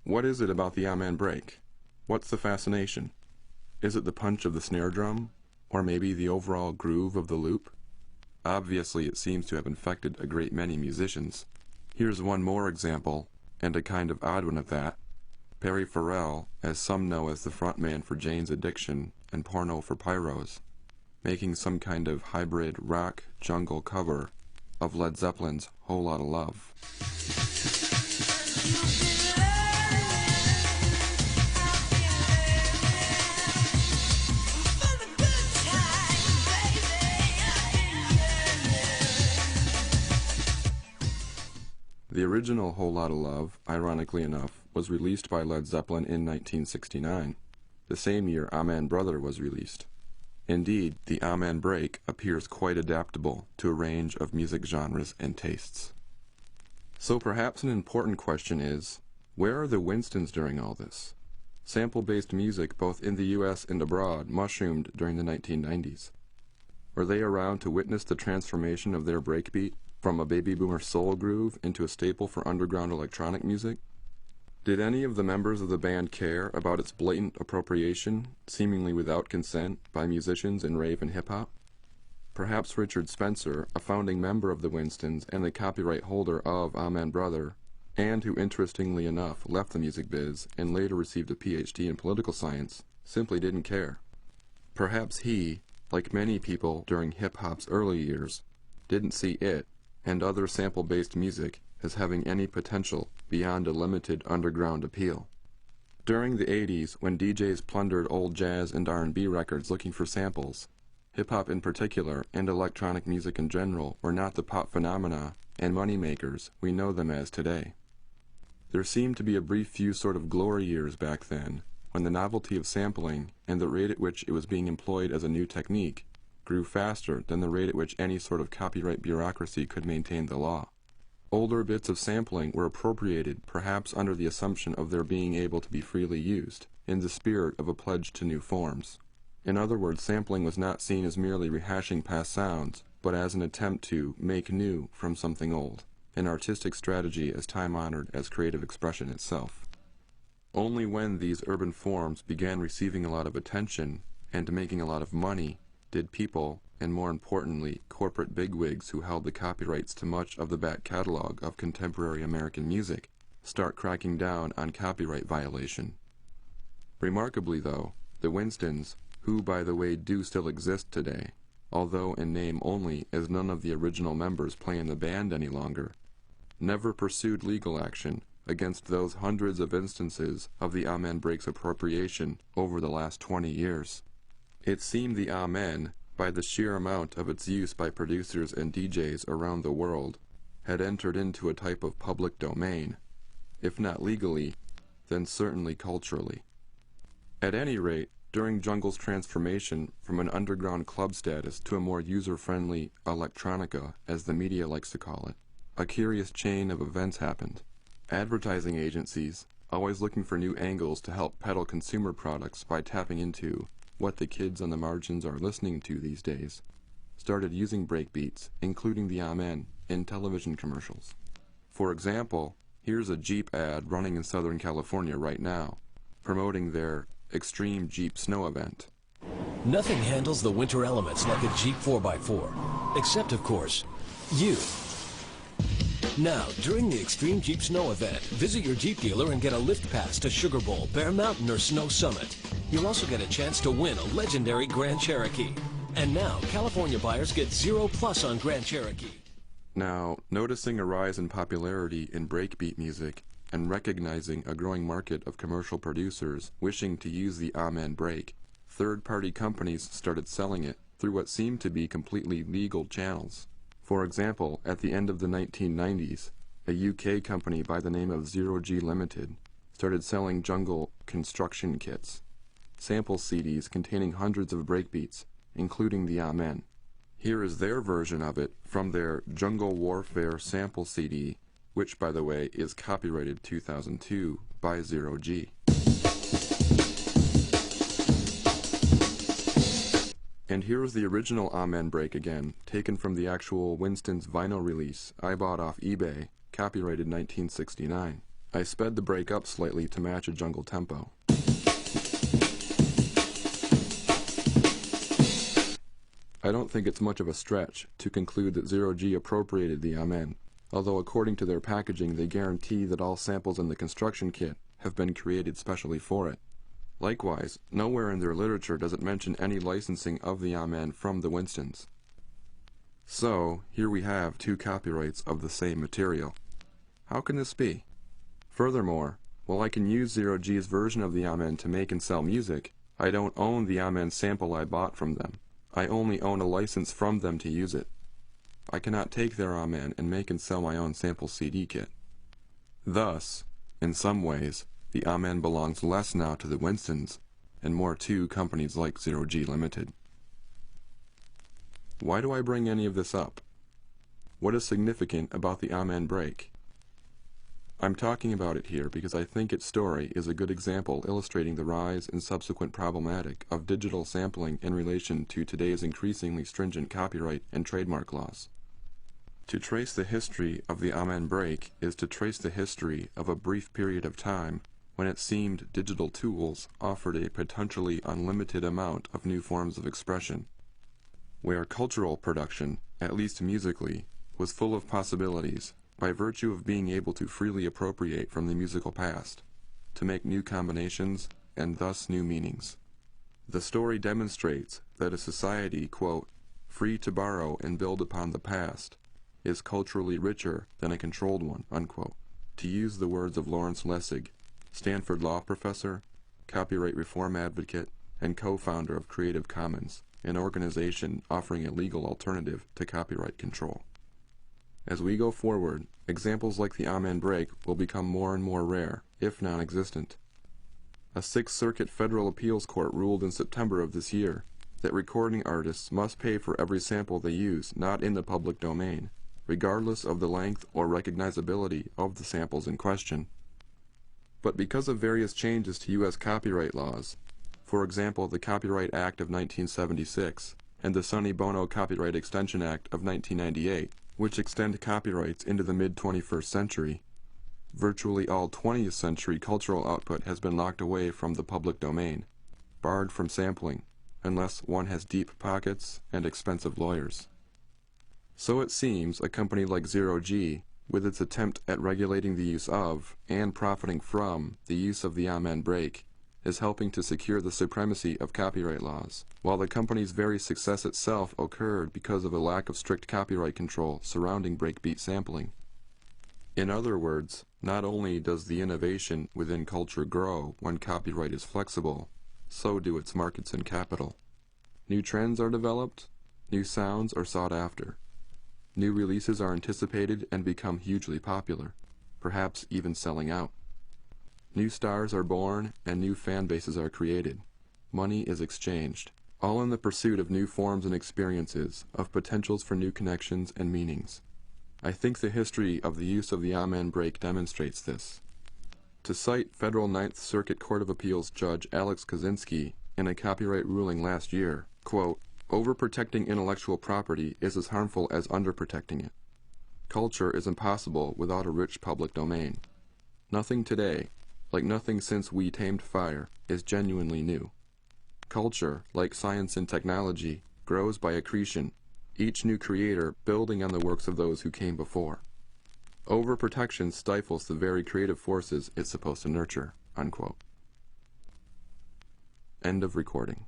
What is it about the Amen break? What's the fascination? Is it the punch of the snare drum? Or maybe the overall groove of the loop? Obviously, it seems to have infected a great many musicians. Here's one more example, and a kind of odd one at that. Perry Farrell, as some know as the frontman for Jane's Addiction and Porno for Pyros, making some kind of hybrid rock jungle cover of Led Zeppelin's Whole Lotta Love. The original Whole Lotta Love, ironically enough, was released by Led Zeppelin in 1969, the same year Amen Brother was released. Indeed, the Amen break appears quite adaptable to a range of music genres and tastes. So perhaps an important question is, where are the Winstons during all this? Sample-based music both in the US and abroad mushroomed during the 1990s. Were they around to witness the transformation of their breakbeat from a baby boomer soul groove into a staple for underground electronic music? Did any of the members of the band care about its blatant appropriation, seemingly without consent, by musicians in rave and hip-hop? Perhaps Richard Spencer, a founding member of the Winstons and the copyright holder of Amen Brother, and who interestingly enough left the music biz and later received a PhD in political science, simply didn't care. Perhaps he, like many people during hip-hop's early years, didn't see it and other sample-based music as having any potential beyond a limited underground appeal. During the 80s, when DJs plundered old jazz and R&B records looking for samples, hip-hop in particular and electronic music in general were not the pop phenomena and moneymakers we know them as today. There seemed to be a brief few sort of glory years back then, when the novelty of sampling and the rate at which it was being employed as a new technique grew faster than the rate at which any sort of copyright bureaucracy could maintain the law. Older bits of sampling were appropriated, perhaps under the assumption of their being able to be freely used, in the spirit of a pledge to new forms. In other words, sampling was not seen as merely rehashing past sounds, but as an attempt to make new from something old, an artistic strategy as time-honored as creative expression itself. Only when these urban forms began receiving a lot of attention and making a lot of money did people, and more importantly, corporate bigwigs who held the copyrights to much of the back catalog of contemporary American music, start cracking down on copyright violation. Remarkably, though, the Winstons, who by the way do still exist today, although in name only as none of the original members play in the band any longer, never pursued legal action against those hundreds of instances of the Amen break's appropriation over the last 20 years. It seemed the Amen, by the sheer amount of its use by producers and DJs around the world, had entered into a type of public domain, if not legally, then certainly culturally. At any rate, during Jungle's transformation from an underground club status to a more user-friendly electronica, as the media likes to call it, a curious chain of events happened. Advertising agencies, always looking for new angles to help peddle consumer products by tapping into what the kids on the margins are listening to these days, started using breakbeats, including the Amen, in television commercials. For example, here's a Jeep ad running in Southern California right now, promoting their Extreme Jeep Snow event. Nothing handles the winter elements like a Jeep 4x4, except, of course, you. Now, during the Extreme Jeep Snow event, visit your Jeep dealer and get a lift pass to Sugar Bowl, Bear Mountain, or Snow Summit. You'll also get a chance to win a legendary Grand Cherokee. And now, California buyers get 0+ on Grand Cherokee. Now, noticing a rise in popularity in breakbeat music and recognizing a growing market of commercial producers wishing to use the Amen break, third-party companies started selling it through what seemed to be completely legal channels. For example, at the end of the 1990s, a UK company by the name of Zero G Limited started selling Jungle construction kits, sample CDs containing hundreds of breakbeats, including the Amen. Here is their version of it from their Jungle Warfare sample CD, which, by the way, is copyrighted 2002 by Zero G. And here's the original Amen break again, taken from the actual Winston's vinyl release I bought off eBay, copyrighted 1969. I sped the break up slightly to match a jungle tempo. I don't think it's much of a stretch to conclude that Zero G appropriated the Amen, although according to their packaging they guarantee that all samples in the construction kit have been created specially for it. Likewise, nowhere in their literature does it mention any licensing of the Amen from the Winstons. So, here we have two copyrights of the same material. How can this be? Furthermore, while I can use Zero G's version of the Amen to make and sell music, I don't own the Amen sample I bought from them. I only own a license from them to use it. I cannot take their Amen and make and sell my own sample CD kit. Thus, in some ways, the Amen belongs less now to the Winstons and more to companies like Zero G Limited. Why do I bring any of this up? What is significant about the Amen break? I'm talking about it here because I think its story is a good example illustrating the rise and subsequent problematic of digital sampling in relation to today's increasingly stringent copyright and trademark laws. To trace the history of the Amen break is to trace the history of a brief period of time when it seemed digital tools offered a potentially unlimited amount of new forms of expression, where cultural production, at least musically, was full of possibilities by virtue of being able to freely appropriate from the musical past, to make new combinations and thus new meanings. The story demonstrates that a society, quote, free to borrow and build upon the past, is culturally richer than a controlled one, unquote, to use the words of Lawrence Lessig, Stanford law professor, copyright reform advocate, and co-founder of Creative Commons, an organization offering a legal alternative to copyright control. As we go forward, examples like the Amen break will become more and more rare, if non-existent. A Sixth Circuit Federal Appeals Court ruled in September of this year that recording artists must pay for every sample they use not in the public domain, regardless of the length or recognizability of the samples in question. But because of various changes to U.S. copyright laws, for example the Copyright Act of 1976 and the Sonny Bono Copyright Extension Act of 1998, which extend copyrights into the mid-21st century, virtually all 20th century cultural output has been locked away from the public domain, barred from sampling, unless one has deep pockets and expensive lawyers. So it seems a company like Zero G, with its attempt at regulating the use of, and profiting from, the use of the Amen break, is helping to secure the supremacy of copyright laws, while the company's very success itself occurred because of a lack of strict copyright control surrounding breakbeat sampling. In other words, not only does the innovation within culture grow when copyright is flexible, so do its markets and capital. New trends are developed, new sounds are sought after. New releases are anticipated and become hugely popular, perhaps even selling out. New stars are born and new fan bases are created. Money is exchanged, all in the pursuit of new forms and experiences, of potentials for new connections and meanings. I think the history of the use of the Amen break demonstrates this. To cite Federal Ninth Circuit Court of Appeals Judge Alex Kaczynski in a copyright ruling last year, quote, overprotecting intellectual property is as harmful as underprotecting it. Culture is impossible without a rich public domain. Nothing today, like nothing since we tamed fire, is genuinely new. Culture, like science and technology, grows by accretion, each new creator building on the works of those who came before. Overprotection stifles the very creative forces it's supposed to nurture, unquote. End of recording.